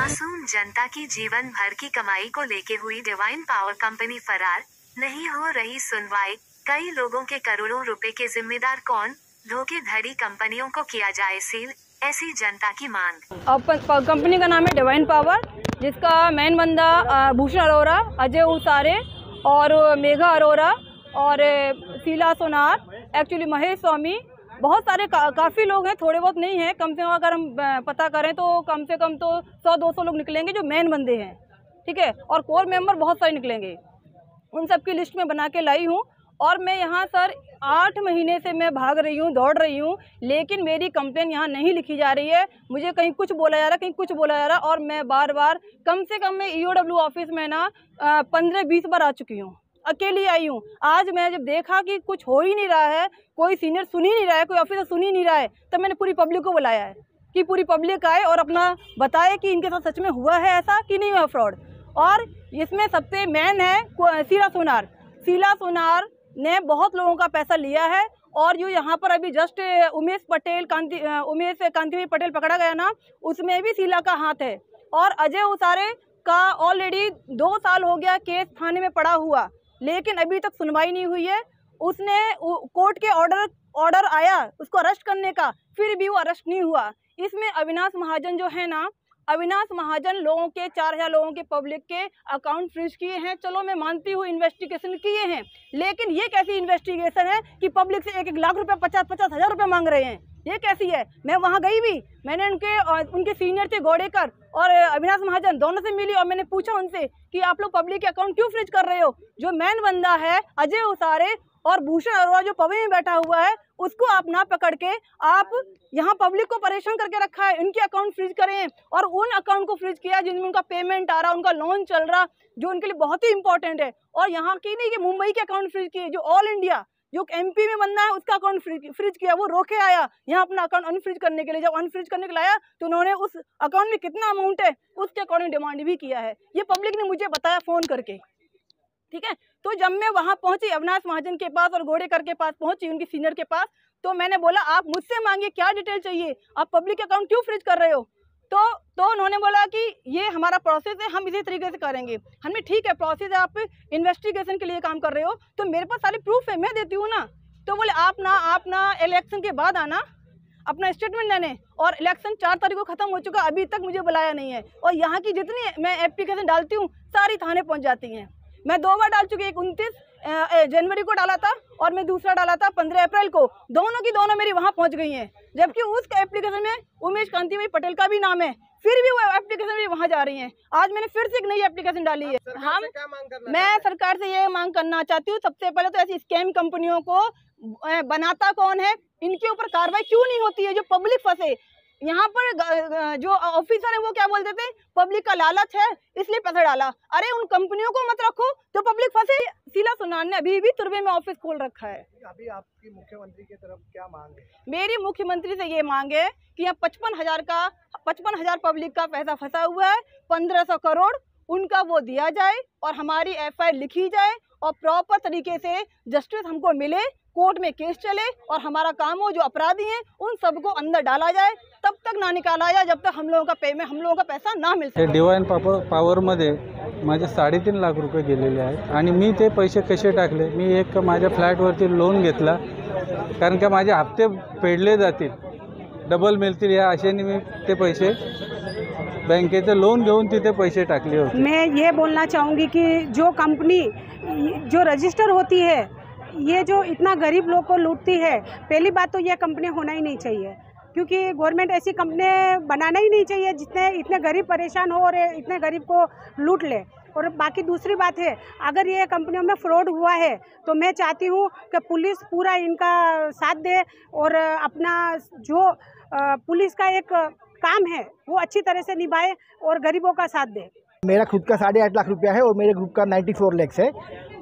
मासूम जनता की जीवन भर की कमाई को लेके हुई डिवाइन पावर कंपनी फरार, नहीं हो रही सुनवाई। कई लोगों के करोड़ों रुपए के जिम्मेदार कौन? धोखेधड़ी कंपनियों को किया जाए सील, ऐसी जनता की मांग। अब कंपनी का नाम है डिवाइन पावर, जिसका मेन बंदा भूषण अरोरा, अजय उसारे और मेघा अरोरा और शीला सोनार, एक्चुअली महेश स्वामी, बहुत सारे काफ़ी लोग हैं, थोड़े बहुत नहीं हैं। कम से कम अगर हम पता करें तो कम से कम तो 100-200 लोग निकलेंगे जो मेन बंदे हैं, ठीक है। और कोर मेंबर बहुत सारे निकलेंगे। उन सब की लिस्ट में बना के लाई हूँ। और मैं यहाँ सर 8 महीने से मैं भाग रही हूँ, दौड़ रही हूँ, लेकिन मेरी कंप्लेन यहाँ नहीं लिखी जा रही है। मुझे कहीं कुछ बोला जा रहा है, कहीं कुछ बोला जा रहा है। और मैं बार बार कम से कम मैं EOW ऑफिस में ना 15-20 बार आ चुकी हूँ, अकेली आई हूँ। आज मैं जब देखा कि कुछ हो ही नहीं रहा है, कोई सीनियर सुन ही नहीं रहा है, कोई ऑफिसर सुन ही नहीं रहा है, तब मैंने पूरी पब्लिक को बुलाया है कि पूरी पब्लिक आए और अपना बताए कि इनके साथ सच में हुआ है ऐसा कि नहीं हुआ फ्रॉड। और इसमें सबसे मेन है शीला सोनार ने बहुत लोगों का पैसा लिया है। और जो यहाँ पर अभी जस्ट उमेश कांति पटेल पकड़ा गया ना, उसमें भी शीला का हाथ है। और अजय उसारे का ऑलरेडी 2 साल हो गया केस थाने में पड़ा हुआ, लेकिन अभी तक सुनवाई नहीं हुई है। उसने कोर्ट के ऑर्डर आया उसको अरेस्ट करने का, फिर भी वो अरेस्ट नहीं हुआ। इसमें अविनाश महाजन जो है ना, अविनाश महाजन लोगों के 4000 लोगों के पब्लिक के अकाउंट फ्रीज किए हैं। चलो मैं मानती हूँ इन्वेस्टिगेशन किए हैं, लेकिन ये कैसी इन्वेस्टिगेशन है कि पब्लिक से 1-1 लाख रुपए 50-50 हज़ार रुपये मांग रहे हैं? ये कैसी है? मैं वहाँ गई भी, मैंने उनके सीनियर थे गोडेकर और अविनाश महाजन, दोनों से मिली और मैंने पूछा उनसे कि आप लोग पब्लिक के अकाउंट क्यों फ्रीज कर रहे हो? जो मेन बंदा है अजय उसारे और भूषण अरोरा जो पवे में बैठा हुआ है, उसको आप ना पकड़ के आप यहाँ पब्लिक को परेशान करके रखा है। इनके अकाउंट फ्रीज करें और उन अकाउंट को फ्रीज किया जिनमें उनका पेमेंट आ रहा, उनका लोन चल रहा, जो उनके लिए बहुत ही इंपॉर्टेंट है। और यहाँ की नहीं कि मुंबई के अकाउंट फ्रीज किए, जो ऑल इंडिया जो MP में बंदा है उसका अकाउंट फ्रीज किया। वो रोके आया यहाँ अपना अकाउंट अनफ्रीज करने के लिए। जब अनफ्रीज करने के लिए आया तो उन्होंने उस अकाउंट में कितना अमाउंट है उसके अकॉर्डिंग डिमांड भी किया है। ये पब्लिक ने मुझे बताया फ़ोन करके, ठीक है। तो जब मैं वहाँ पहुँची अविनाश महाजन के पास और गोडेकर के पास पहुँची, उनकी सीनियर के पास, तो मैंने बोला आप मुझसे मांगिए क्या डिटेल चाहिए, आप पब्लिक अकाउंट क्यों फ्रीज कर रहे हो? तो उन्होंने बोला कि ये हमारा प्रोसेस है, हम इसी तरीके से करेंगे। हमने ठीक है प्रोसेस है, आप इन्वेस्टिगेशन के लिए काम कर रहे हो तो मेरे पास सारे प्रूफ है, मैं देती हूँ ना। तो बोले आप ना इलेक्शन के बाद आना अपना स्टेटमेंट देने, और इलेक्शन 4 तारीख को ख़त्म हो चुका, अभी तक मुझे बुलाया नहीं है। और यहाँ की जितनी मैं एप्लीकेशन डालती हूँ सारी थाने पहुँच जाती हैं। मैं 2 बार डाल चुकी, एक 29 जनवरी को डाला था और मैं दूसरा डाला था 15 अप्रैल को। दोनों की दोनों मेरी वहाँ पहुँच गई हैं, जबकि उस एप्लीकेशन में उमेश कांति पटेल का भी नाम है, फिर भी वो एप्लीकेशन भी वहाँ जा रही हैं। आज मैंने फिर से एक नई एप्लीकेशन डाली है। मैं सरकार से ये मांग करना चाहती हूँ, सबसे पहले तो ऐसी स्कैम कंपनियों को बनाता कौन है, इनके ऊपर कार्रवाई क्यों नहीं होती है? जो पब्लिक फंसे यहाँ पर, जो ऑफिसर है वो क्या बोलते थे, पब्लिक का लालच है इसलिए पैसा डाला। अरे उन कंपनियों को मत रखो तो पब्लिक फंसे। शीला सोनार ने अभी भी तुर्बे में ऑफिस खोल रखा है। अभी आपकी मुख्यमंत्री की तरफ क्या मांग है? मेरी मुख्यमंत्री से ये मांग है कि यहाँ 55,000 पब्लिक का पैसा फंसा हुआ है, 1500 करोड़ उनका वो दिया जाए और हमारी FIR लिखी जाए और प्रॉपर तरीके से जस्टिस हमको मिले, कोर्ट में केस चले और हमारा काम हो, जो अपराधी हैं उन सबको अंदर डाला जाए, तब तक ना निकाला जाए जब तक हम लोगों का पैसा ना मिल सके। डिवाइन पॉवरमध्ये माझे 3.5 लाख रुपये गेलेले आहेत आणि मी ते पैसे कसे टाकले, मी एक माझ्या फ्लॅटवरती लोन घेतला, कारण का माझे हप्ते फेडले जातील, डबल मिळतील या आशेने मी ते पैसे बँकेचे लोन घेऊन तिथे पैसे टाकले होते। मैं ये बोलना चाहूँगी कि जो कंपनी जो रजिस्टर होती है, ये जो इतना गरीब लोग को लूटती है, पहली बात तो ये कंपनी होना ही नहीं चाहिए, क्योंकि गवर्नमेंट ऐसी कंपनी बनाना ही नहीं चाहिए जितने इतने गरीब परेशान हो और इतने गरीब को लूट ले। और बाकी दूसरी बात है, अगर ये कंपनियों में फ्रॉड हुआ है तो मैं चाहती हूँ कि पुलिस पूरा इनका साथ दे और अपना जो पुलिस का एक काम है वो अच्छी तरह से निभाए और गरीबों का साथ दे। मेरा खुद का 8.5 लाख रुपया है और मेरे ग्रुप का 94 लाख है।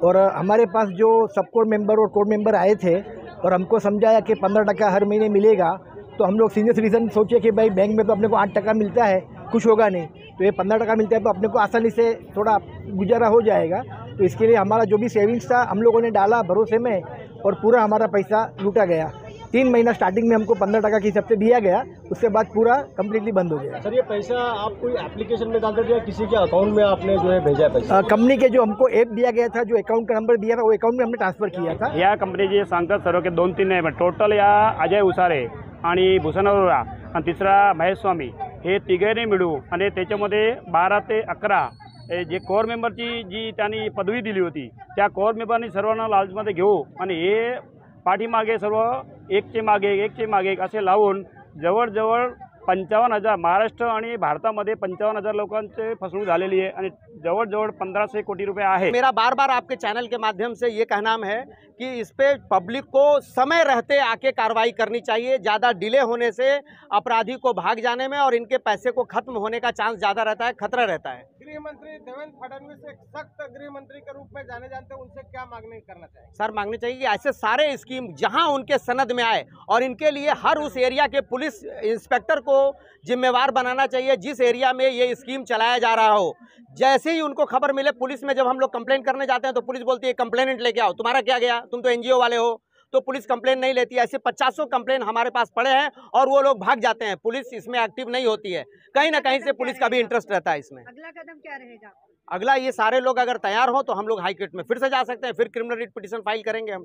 और हमारे पास जो सब कोर मेंबर और कोर मेंबर आए थे और हमको समझाया कि 15% हर महीने मिलेगा, तो हम लोग सीनियर सिटीजन सोचे कि भाई बैंक में तो अपने को 8% मिलता है, कुछ होगा नहीं, तो ये 15% मिलता है तो अपने को आसानी से थोड़ा गुजारा हो जाएगा। तो इसके लिए हमारा जो भी सेविंग्स था हम लोगों ने डाला भरोसे में और पूरा हमारा पैसा लूटा गया। 3 महीना स्टार्टिंग में हमको 15 टका के हिसाब से दिया गया, उसके बाद पूरा कम्प्लीटली बंद हो गया। सर ये पैसा आप कोई एप्लीकेशन में डाल दिया, किसी के अकाउंट में आपने जो है भेजा पैसा? कंपनी के जो हमको ऐप दिया गया था, जो अकाउंट का नंबर दिया था, वो अकाउंट में हमने ट्रान्सफर किया था। या कंपनीचे सांगतात सर्व की 2-3 नाही, टोटल या अजय उसारे आणि भूषण अरोरा आणि तिसरा महेश स्वामी हे तिघांनी मिळून आणि त्याच्यामध्ये 12 ते 11 जे कोर मेंबरची जी त्यांनी पदवी दिली होती त्या कोर मेंबरनी सर्वांना लालचमध्ये घेऊ आणि हे पाठीमागे सर्व एकचे मागे एक असे लावून जवळजवळ 55,000 महाराष्ट्र आणि भारतामध्ये 55,000 लोकांचे फसवणूक झालेली आहे आणि जवळजवळ 1500 कोटी रुपये आहे। मेरा बार बार आपके चैनल के माध्यम से ये कहना है कि इस पे पब्लिक को समय रहते आके कार्रवाई करनी चाहिए। ज़्यादा डिले होने से अपराधी को भाग जाने में और इनके पैसे को खत्म होने का चांस ज़्यादा रहता है, खतरा रहता है। गृह मंत्री देवेंद्र फडणवीस एक सख्त गृह मंत्री के रूप में जाने जानते हैं, उनसे क्या मांगनी करना चाहिए? सर मांगनी चाहिए कि ऐसे सारे स्कीम जहां उनके सनद में आए और इनके लिए हर उस एरिया के पुलिस इंस्पेक्टर को जिम्मेवार बनाना चाहिए जिस एरिया में ये स्कीम चलाया जा रहा हो। जैसे ही उनको खबर मिले, पुलिस में जब हम लोग कंप्लेन करने जाते हैं तो पुलिस बोलती है कंप्लेनेंट लेके आओ, तुम्हारा क्या गया, तुम तो एनजीओ वाले हो, तो पुलिस कंप्लेन नहीं लेती। ऐसे 50 कंप्लेन हमारे पास पड़े हैं और वो लोग भाग जाते हैं, पुलिस इसमें एक्टिव नहीं होती है। कहीं ना कहीं से पुलिस का भी इंटरेस्ट रहता है इसमें। अगला कदम क्या रहेगा? अगला ये सारे लोग अगर तैयार हो तो हम लोग हाई कोर्ट में फिर से जा सकते हैं, फिर क्रिमिनल रिट पिटीशन फाइल करेंगे हम।